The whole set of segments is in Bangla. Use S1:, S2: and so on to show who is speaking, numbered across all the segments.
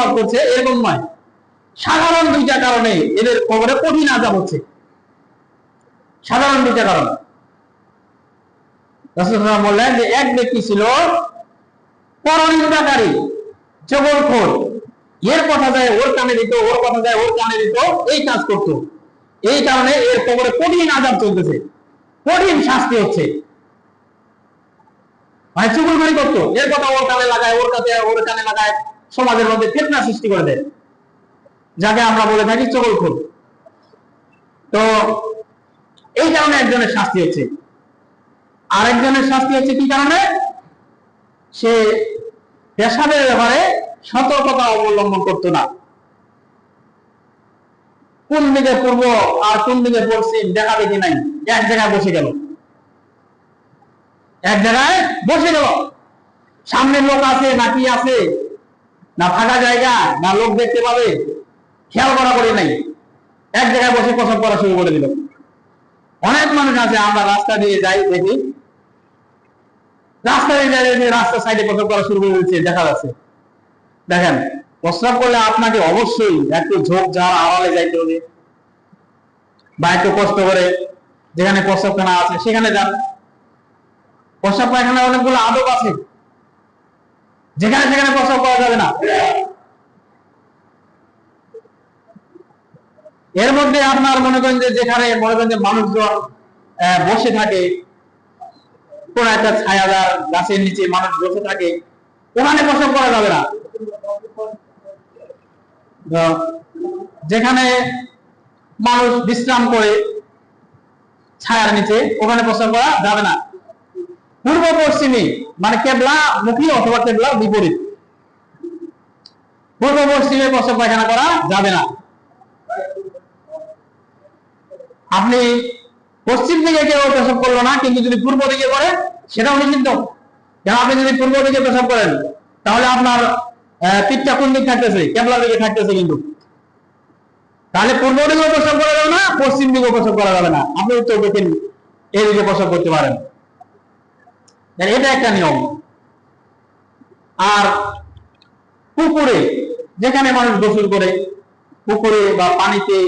S1: লাভ করছে এরকম নয়, সাধারণ দুইটা কারণে এদের কবরে কঠিন আযাব হচ্ছে। সাধারণ দুইটা কারণ। রাসূল সাল্লাল্লাহু আলাইহি ওয়াসাল্লাম বললেন যে এক ব্যক্তি ছিল পরনিন্দাকারী, চগলখোর, এর কথা যায় ওর কানে দিত, ওর কথা যায় ওর কানে দিত, এই কাজ করত। এই কারণে এর কবরে কঠিন আযাব চলতেছে, কঠিন শাস্তি হচ্ছে। মানে চুগলখড়ি করতো, এর কথা ওর কানে লাগায়, ওর কাছে ওর কানে লাগায়, সমাজের মধ্যে ফিতনা সৃষ্টি করে দেয়, যাকে আমরা বলে থাকি চগলখোর। তো এই কারণে একজনের শাস্তি হচ্ছে। আরেকজনের শাস্তি হচ্ছে কি কারণে? সে পেশাবের ব্যাপারে সতর্কতা অবলম্বন করতো না। কোন দিকে পূর্ব আর কোন দিকে পশ্চিম দেখা দেখি নাই, এক জায়গায় বসে গেল, এক জায়গায় বসে গেল। সামনে লোক আছে না কি আছে, না ফাঁকা জায়গা, না লোক দেখতে পাবে, খেয়াল করা করে নাই, এক জায়গায় বসে প্রসব করা শুরু করে দিল। অনেক মানুষ আছে, আমরা রাস্তা দিয়ে যাই দেখি, রাস্তা দিয়ে যাই দেখি রাস্তার সাইডে প্রসব করা শুরু করে দিচ্ছে, দেখা যাচ্ছে। দেখেন, প্রস্রাব করলে আপনাকে অবশ্যই একটু ঝোঁক ঝাড় আড়ালে যাইতে হবে, বা একটু কষ্ট করে যেখানে প্রস্রাবখানা আছে সেখানে যান। প্রস্রাব পায়খানা অনেকগুলো আদব আছে, যেখানে সেখানে প্রস্রাব করা যাবে না। এর মধ্যে আপনার মনে করেন যে যেখানে মনে করেন যে মানুষজন বসে থাকে, কোন একটা ছায়াদার গাছের নিচে মানুষ বসে থাকে, ওখানে প্রস্রাব করা যাবে না। যেখানে মানুষ বিশ্রাম করে ছায়ার নিচে, ওখানে প্রস্রাব করা যাবে না। পূর্ব পশ্চিমে মানে কেবলা মুখী অথবা কেবলা বিপরীত, পূর্ব পশ্চিমে প্রস্রাব পায়খানা করা যাবে না। আপনি পশ্চিম দিকে কেউ প্রস্রাব করলো না, কিন্তু যদি পূর্ব দিকে করে সেটাও নিষিদ্ধ। কারণ আপনি যদি পূর্ব দিকে প্রস্রাব করেন তাহলে আপনার পিঠটা কোন দিক থাকতেছে? কেবলা দিকে থাকতেছে। কিন্তু তাহলে পূর্ব দিকেও প্রস্রাব করা যাবে না, পশ্চিম দিকেও প্রস্রাব করা যাবে না, আপনি উত্তর দক্ষিণ এদিকে প্রস্রাব করতে পারেন। এটা একটা নিয়ম। আর পুকুরে, যেখানে মানুষ গোসল করে, পুকুরে বা পানিতে,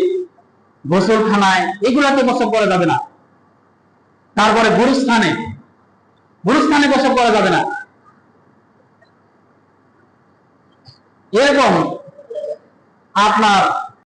S1: গোসলখানায়, এগুলাতে প্রস্রাব করা যাবে না। তারপরে গুরুস্থানে প্রস্রাব করা যাবে না। এরকম আপনার